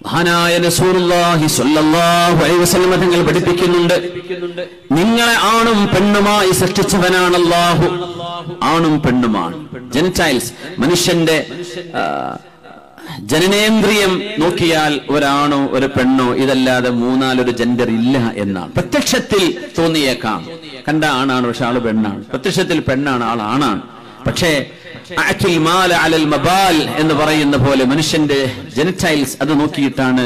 മഹാനായ റസൂലുള്ളാഹി സ്വല്ലല്ലാഹു അലൈഹി വസല്ലം തങ്ങൾ പഠിപ്പിക്കുന്നുണ്ട്, നിങ്ങളെ ആണും പെണ്ണുമായി സൃഷ്ടിച്ചവനാണ് അല്ലാഹു. ആണും പെണ്ണുമാണ്. ജെനിറ്റൈൽസ്, മനുഷ്യന്റെ ജനനേന്ദ്രിയം നോക്കിയാൽ ഒരാണോ ഒരു പെണ്ണോ ഇതല്ലാതെ മൂന്നാലൊരു ജെൻഡർ ഇല്ല എന്നാണ്. പ്രത്യക്ഷത്തിൽ തോന്നിയേക്കാം, കണ്ട ആണാണ് പക്ഷെ ആള് പെണ്ണാണ്, പ്രത്യക്ഷത്തിൽ പെണ്ണാണ് ആൾ ആണാണ്. പക്ഷേ എന്ന് പറയുന്ന പോലെ മനുഷ്യന്റെ ജെനിറ്റൈൽസ് അത് നോക്കിയിട്ടാണ്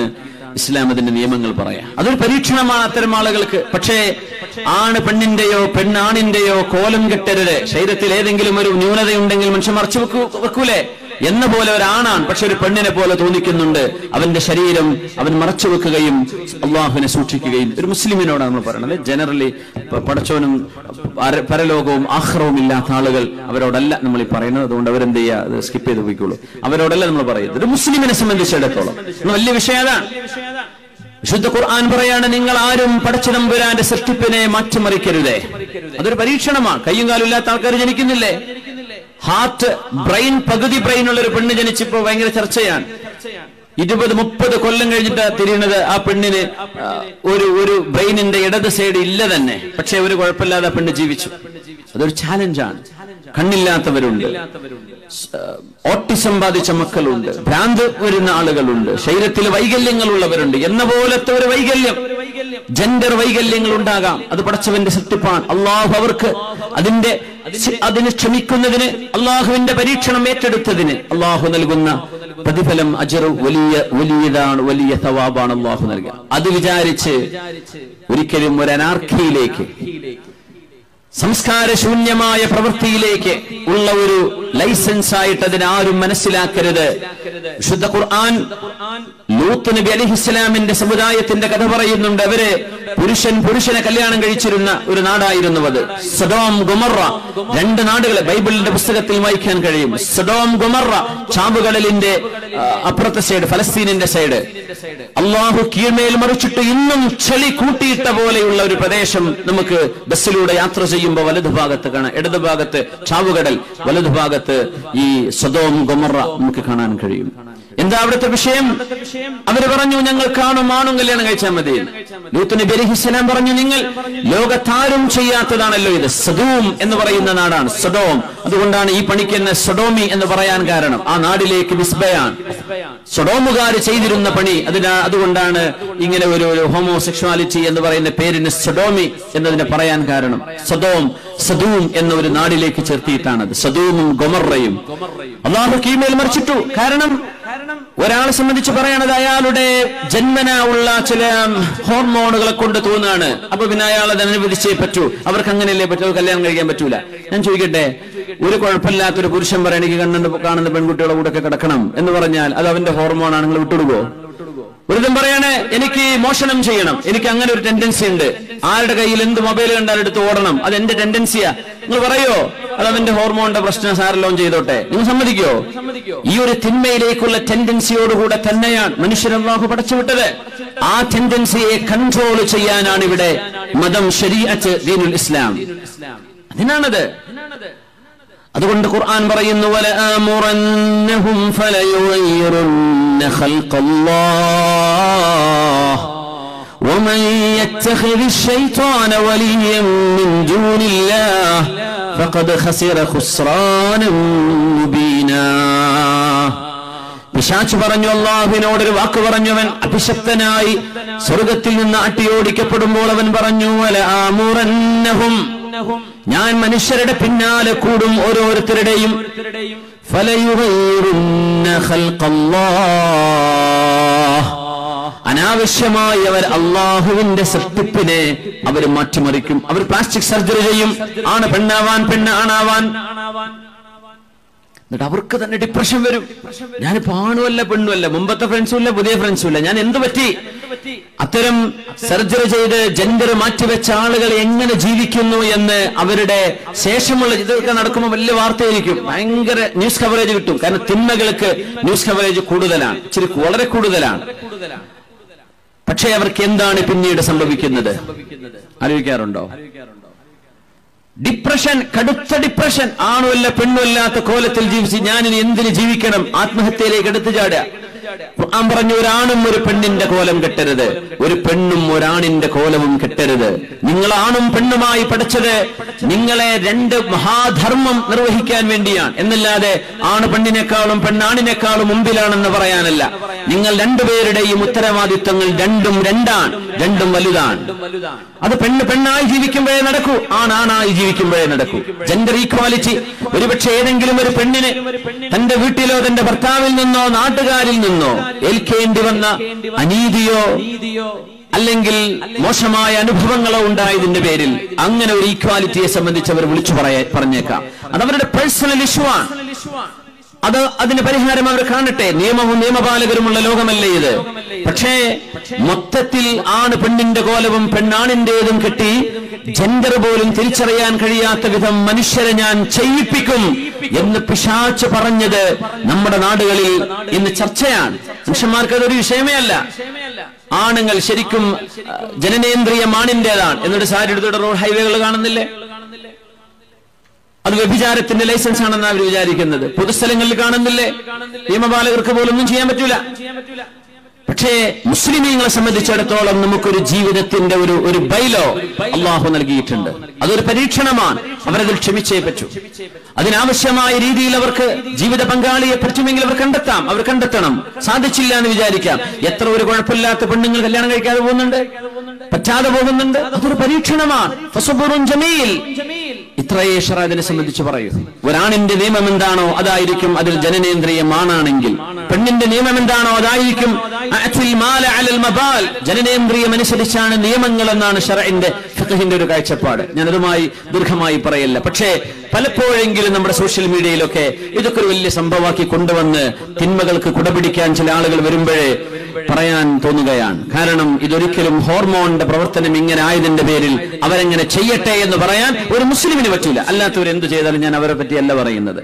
ഇസ്ലാം അതിന്റെ നിയമങ്ങൾ പറയാം. അതൊരു പരീക്ഷണമാണ് അത്തരം ആളുകൾക്ക്. പക്ഷേ ആണ് പെണ്ണിന്റെയോ പെണ്ണാണിന്റെയോ കോലം കെട്ടരുത്. ശരീരത്തിൽ ഏതെങ്കിലും ഒരു ന്യൂനതയുണ്ടെങ്കിൽ മനുഷ്യൻ മറച്ചു വെക്കൂലേ എന്ന പോലെ ഒരാണാണ്, പക്ഷെ ഒരു പെണ്ണിനെ പോലെ തോന്നിക്കുന്നുണ്ട്. അവന്റെ ശരീരം അവൻ മറച്ചു വെക്കുകയും അള്ളാഹുവിനെ സൂക്ഷിക്കുകയും. ഒരു മുസ്ലിമിനോടാണ് നമ്മൾ പറയുന്നത്. ജനറലി പടച്ചോനും പരലോകവും ആഖിറവും ഇല്ലാത്ത ആളുകൾ അവരോടല്ല നമ്മൾ ഈ പറയുന്നത്. അതുകൊണ്ട് അവരെന്ത് ചെയ്യുക, സ്കിപ്പ് ചെയ്ത് പോയിക്കോളൂ. അവരോടല്ല നമ്മൾ പറയുന്നത്. ഒരു മുസ്ലിമിനെ സംബന്ധിച്ചിടത്തോളം വലിയ വിഷയം അതാണ്. വിശുദ്ധ ഖുർആൻ പറയാണ്, നിങ്ങൾ ആരും പടച്ചതമ്പുരാന്റെ സൃഷ്ടിപ്പിനെ മാറ്റിമറിക്കരുതേ. അതൊരു പരീക്ഷണമാണ്. കയ്യും കാലും ഇല്ലാത്ത ആൾക്കാർ ജനിക്കുന്നില്ലേ? ഹാർട്ട്, ബ്രെയിൻ, പകുതി ബ്രെയിൻ ഉള്ള ഒരു പെണ്ണ് ജനിച്ചപ്പോ ഭയങ്കര ചർച്ചയാണ്. 20-30 കൊല്ലം കഴിഞ്ഞിട്ട് തിരിയണത് ആ പെണ്ണിന് ഒരു ബ്രെയിനിന്റെ ഇടത് സൈഡ് ഇല്ല തന്നെ. പക്ഷെ ഒരു കുഴപ്പമില്ലാതെ ആ പെണ്ണ് ജീവിച്ചു. അതൊരു ചാലഞ്ചാണ്. കണ്ണില്ലാത്തവരുണ്ട്, ഓട്ടിസം ബാധിച്ച മക്കളുണ്ട്, ഭ്രാന്ത് വരുന്ന ആളുകളുണ്ട്, ശരീരത്തിൽ വൈകല്യങ്ങൾ ഉള്ളവരുണ്ട്. എന്ന പോലത്തെ ഒരു വൈകല്യം, ജെൻഡർ വൈകല്യങ്ങൾ ഉണ്ടാകാം. അത് പടച്ചവന്റെ സൃഷ്ടിപ്പാണ്. അള്ളാഹു അവർക്ക് അതിന് ക്ഷമിക്കുന്നതിന്, അള്ളാഹുവിന്റെ പരീക്ഷണം ഏറ്റെടുത്തതിന് അള്ളാഹു നൽകുന്ന പ്രതിഫലം അജ്ർ വലിയതാണ്, വലിയ തവാബാണ് അള്ളാഹു നൽകുക. അത് വിചാരിച്ച് ഒരിക്കലും ഒരു അനാർക്കിയിലേക്ക്, സംസ്കാരശൂന്യമായ പ്രവൃത്തിയിലേക്ക് ഉള്ള ഒരു ലൈസൻസ് ആയിട്ട് അതിനാരും മനസ്സിലാക്കരുത്. വിശുദ്ധ ഖുർആൻ ലൂത്ത് നബി അലൈഹിസ്സലാമിന്റെ സമുദായത്തിന്റെ കഥ പറയുന്നുണ്ട്. അവര് പുരുഷനെ കല്യാണം കഴിച്ചിരുന്ന ഒരു നാടായിരുന്നു അത്. സൊഡോം ഗൊമൊറ, 2 നാടുകളെ ബൈബിളിന്റെ പുസ്തകത്തിൽ വായിക്കാൻ കഴിയും. സൊഡോം ഗൊമൊറ ചാവുകടലിന്റെ അപ്പുറത്തെ സൈഡ്, ഫലസ്തീനിന്റെ സൈഡ്. അള്ളാഹു കീഴ്മേൽ മറിച്ചിട്ട് ഇന്നും ചെളി കൂട്ടിയിട്ട പോലെയുള്ള ഒരു പ്രദേശം നമുക്ക് ബസ്സിലൂടെ യാത്ര ചെയ്യുമ്പോൾ വലതുഭാഗത്ത് കാണാം. ഇടതുഭാഗത്ത് ചാവുകടൽ, വലതുഭാഗത്ത് ഈ സൊഡോം ഗൊമൊറ നമുക്ക് കാണാൻ കഴിയും. എന്താ അവിടുത്തെ വിഷയം? അവര് പറഞ്ഞു, ഞങ്ങൾ ആണും കല്യാണം കഴിച്ചാൽ മതി. ലൂത്ത് നബി അലൈഹിസ്സലാം പറഞ്ഞു, നിങ്ങൾ ലോകത്താരും ചെയ്യാത്തതാണല്ലോ ഇത്. സദൂം എന്ന് പറയുന്ന നാടാണ് സൊഡോം. അതുകൊണ്ടാണ് ഈ പണിക്ക് തന്നെ സൊഡോമി എന്ന് പറയാൻ കാരണം. ആ നാടിലേക്ക് നിസ്ബയാണ്. സൊഡോമുകാർ ചെയ്തിരുന്ന പണി. അതുകൊണ്ടാണ് ഇങ്ങനെ ഒരു ഹോമോസെക്ഷുവാലിറ്റി എന്ന് പറയുന്ന പേരിന് സൊഡോമി എന്നതിനെ പറയാൻ കാരണം. സദൂം എന്ന ഒരു നാടിലേക്ക് ചേർത്തിയിട്ടാണത്. സദൂമും ഗൊമൊറയും അല്ലാഹു കീഴ്മേൽ മറിച്ചിട്ടു. കാരണം ഒരാളെ സംബന്ധിച്ച് പറയണത് അയാളുടെ ജന്മന ഉള്ള ചില ഹോർമോണുകളെ കൊണ്ട് തോന്നുകയാണ്. അപ്പൊ പിന്നെ അയാൾ അത് അനുവദിച്ചേ പറ്റൂ. അവർക്ക് അങ്ങനെയല്ലേ പറ്റൂ, കല്യാണം കഴിക്കാൻ പറ്റൂല. ഞാൻ ചോദിക്കട്ടെ, ഒരു കുഴപ്പമില്ലാത്തൊരു പുരുഷൻ പറയാൻ എനിക്ക് കാണുന്ന പെൺകുട്ടികളുടെ കൂടെ ഒക്കെ കിടക്കണം എന്ന് പറഞ്ഞാൽ അത് അവന്റെ ഹോർമോണാണ്, നിങ്ങൾ വിട്ടുകൊടുക്കോ? ഒരുതം പറയാണ്, എനിക്ക് മോഷണം ചെയ്യണം, എനിക്ക് അങ്ങനെ ഒരു ടെൻഡൻസി ഉണ്ട്, ആരുടെ കയ്യിൽ എന്ത് മൊബൈൽ കണ്ടാൽ എടുത്ത് ഓടണം, അത് എന്റെ ടെൻഡൻസിയാ, നിങ്ങൾ പറയോ അത് അവന്റെ ഹോർമോണിന്റെ പ്രശ്നം, സാരെല്ലാം ചെയ്തോട്ടെ, നിങ്ങൾ സമ്മതിക്കോ? ഈ ഒരു തിന്മയിലേക്കുള്ള ടെൻഡൻസിയോടുകൂടെ തന്നെയാണ് മനുഷ്യൻ അല്ലാഹു പടച്ചുവിട്ടത്. ആ ടെൻഡൻസിയെ കൺട്രോൾ ചെയ്യാനാണ് ഇവിടെ മതം, ശരീഅത്ത്, ദീനുൽ ഇസ്ലാം. അതിനാണത്. അതുകൊണ്ട് ഖുർആൻ പറയുന്നു, വലഅമുറന്നഹും ഫലയുഗയ്യിറുന്ന ഖൽഖല്ലാഹ് വമൻ യത്തഖിദി ശൈത്വാന വലിയ്യൻ മിൻ ദൂനില്ലാഹ് ഫഖദ് ഖസിറ ഖുസ്റാനൻ മുബീനാ. പിശാച് പറഞ്ഞു, അല്ലാഹുവിനോടൊരു വാക്ക് പറഞ്ഞവൻ അഭിശപ്തനായി സ്വർഗത്തിൽ നിന്ന് അട്ടിയോടിക്കപ്പെടുമ്പോൾ അവൻ പറഞ്ഞു, വലഅമുറന്നഹും, ഞാൻ മനുഷ്യരുടെ പിന്നാലെ കൂടും ഓരോരുത്തരുടെയും, ഫലയുഗയ്യിറുന്ന ഖൽഖല്ലാഹ്, അനാവശ്യമായി അവർ അള്ളാഹുവിന്റെ സൃഷ്ടിപ്പിനെ അവർ മാറ്റിമറിക്കും. അവർ പ്ലാസ്റ്റിക് സർജറി ചെയ്യും, ആണ് പെണ്ണാവാൻ, പെണ്ണ് ആണാവാൻ. എന്നിട്ട് അവർക്ക് തന്നെ ഡിപ്രഷൻ വരും. ഞാനിപ്പോ ആണുമല്ല പെണ്ണുമല്ല, മുമ്പത്തെ ഫ്രണ്ട്സും ഇല്ല, പുതിയ ഫ്രണ്ട്സും ഇല്ല, ഞാൻ എന്ത് പറ്റി? അത്തരം സർജറി ചെയ്ത് ജെൻഡർ മാറ്റിവെച്ച ആളുകൾ എങ്ങനെ ജീവിക്കുന്നു എന്ന് അവരുടെ ശേഷമുള്ള ഇതൊക്കെ നടക്കുമ്പോൾ വലിയ വാർത്തയായിരിക്കും, ഭയങ്കര ന്യൂസ് കവറേജ് കിട്ടും. കാരണം തിന്മകൾക്ക് ന്യൂസ് കവറേജ് കൂടുതലാണ്, ഇച്ചിരി വളരെ കൂടുതലാണ്. പക്ഷേ അവർക്ക് എന്താണ് പിന്നീട് സംഭവിക്കുന്നത് ആലോചിക്കാറുണ്ടോ? ഡിപ്രഷൻ, കടുത്ത ഡിപ്രഷൻ. ആണുമല്ല പെണ്ണുമല്ലാത്ത കോലത്തിൽ ജീവിച്ച് ഞാനിനി എന്തിന് ജീവിക്കണം, ആത്മഹത്യയിലേക്ക് എടുത്തു ചാടുക. ഖുർആൻ പറഞ്ഞു, ഒരാണും ഒരു പെണ്ണിന്റെ കോലം കെട്ടരുത്, ഒരു പെണ്ണും ഒരാണിന്റെ കോലവും കെട്ടരുത്. നിങ്ങൾ ആണും പെണ്ണുമായി പഠിച്ചത് നിങ്ങളെ രണ്ട് മഹാധർമ്മം നിർവഹിക്കാൻ വേണ്ടിയാണ് എന്നല്ലാതെ ആണ് പെണ്ണിനേക്കാളും പെണ്ണാണിനേക്കാളും മുമ്പിലാണെന്ന് പറയാനല്ല. നിങ്ങൾ രണ്ടുപേരുടെയും ഉത്തരവാദിത്വങ്ങൾ രണ്ടും രണ്ടാണ്, രണ്ടും വലുതാണ്. അത് പെണ്ണ് പെണ്ണായി ജീവിക്കുമ്പോഴേ നടക്കൂ, ആണായി ജീവിക്കുമ്പോഴേ നടക്കൂ. ജെൻഡർ ഈക്വാലിറ്റി ഒരുപക്ഷെ ഏതെങ്കിലും ഒരു പെണ്ണിന് തന്റെ വീട്ടിലോ തന്റെ ഭർത്താവിൽ നിന്നോ നാട്ടുകാരിൽ നിന്നോ ഏൽക്കേണ്ടി വന്ന അനീതിയോ അല്ലെങ്കിൽ മോശമായ അനുഭവങ്ങളോ ഉണ്ടായതിന്റെ പേരിൽ അങ്ങനെ ഒരു ഈക്വാലിറ്റിയെ സംബന്ധിച്ച് അവർ വിളിച്ചു പറഞ്ഞേക്കാം. അതവരുടെ പേഴ്സണൽ ഇഷ്യൂ ആണ്. അതിന് പരിഹാരം അവർ കാണട്ടെ. നിയമവും നിയമപാലകരുമുള്ള ലോകമല്ലേ ഇത്. പക്ഷേ മൊത്തത്തിൽ ആണ് പെണ്ണിന്റെ കോലവും പെണ്ണാണിന്റേതും കെട്ടി ജെൻഡർ പോലും തിരിച്ചറിയാൻ കഴിയാത്ത വിധം മനുഷ്യരെ ഞാൻ ചെയ്യിപ്പിക്കും എന്ന് പിശാച് പറഞ്ഞത് നമ്മുടെ നാടുകളിൽ ഇന്ന് ചർച്ചയാണ്. മനുഷ്യന്മാർക്ക് അതൊരു വിഷയമേ അല്ല. ആണുങ്ങൾ ശരിക്കും ജനനേന്ദ്രിയം ആണിന്റേതാണ് എന്നിട്ട് സാരി എടുത്തിട്ട് റോഡ് ഹൈവേകൾ കാണുന്നില്ലേ? അത് വ്യഭിചാരത്തിന്റെ ലൈസൻസ് ആണെന്ന് അവർ വിചാരിക്കുന്നത്. പൊതുസ്ഥലങ്ങളിൽ കാണുന്നില്ലേ? നിയമപാലകർക്ക് പോലും ഒന്നും ചെയ്യാൻ പറ്റൂല. പക്ഷേ മുസ്ലിമീങ്ങളെ സംബന്ധിച്ചിടത്തോളം നമുക്കൊരു ജീവിതത്തിന്റെ ഒരു ബൈലോ അള്ളാഹു നൽകിയിട്ടുണ്ട്. അതൊരു പരീക്ഷണമാണ്. അവരതിൽ ക്ഷമിച്ചേ പറ്റൂ. അതിനാവശ്യമായ രീതിയിൽ അവർക്ക് ജീവിത പങ്കാളിയെ പറ്റുമെങ്കിൽ അവർ കണ്ടെത്തണം. സാധിച്ചില്ല എന്ന് വിചാരിക്കാം. എത്ര ഒരു കുഴപ്പമില്ലാത്ത പെണ്ണുങ്ങൾ കല്യാണം കഴിക്കാതെ പോകുന്നുണ്ട്, പറ്റാതെ പോകുന്നുണ്ട്. അതൊരു പരീക്ഷണമാണ്. ഫസ്ബറുൻ ജമീൽ. ഇത്രയേ ശറഅ അതിനെ സംബന്ധിച്ച് പറയൂ. ഒരാണിന്റെ നിയമം എന്താണോ അതായിരിക്കും അതിൽ ജനനേന്ദ്രിയം ആണാണെങ്കിൽ, പെണ്ണിന്റെ നിയമം എന്താണോ അതായിരിക്കും ജനനേന്ദ്രിയം അനുസരിച്ചാണ് നിയമങ്ങൾ എന്നാണ് ശറഇന്റെ ഫിഖ്ഹിന്റെ ഒരു കാഴ്ചപ്പാട്. ഞാനതുമായി ദീർഘമായി പറയില്ല. പക്ഷേ പലപ്പോഴെങ്കിലും നമ്മുടെ സോഷ്യൽ മീഡിയയിലൊക്കെ ഇതൊക്കെ ഒരു വലിയ സംഭവമാക്കി കൊണ്ടുവന്ന് തിന്മകൾക്ക് കുടപിടിക്കാൻ ചില ആളുകൾ വരുമ്പോഴേ പറയാൻ തോന്നുകയാണ്. കാരണം ഇതൊരിക്കലും ഹോർമോണിന്റെ പ്രവർത്തനം ഇങ്ങനെ ആയതിന്റെ പേരിൽ അവരെങ്ങനെ ചെയ്യട്ടെ എന്ന് പറയാൻ ഒരു മുസ്ലിമിന് പറ്റില്ല. അല്ലാത്തവർ എന്ത് ചെയ്താലും ഞാൻ അവരെ പറ്റിയല്ല പറയുന്നത്.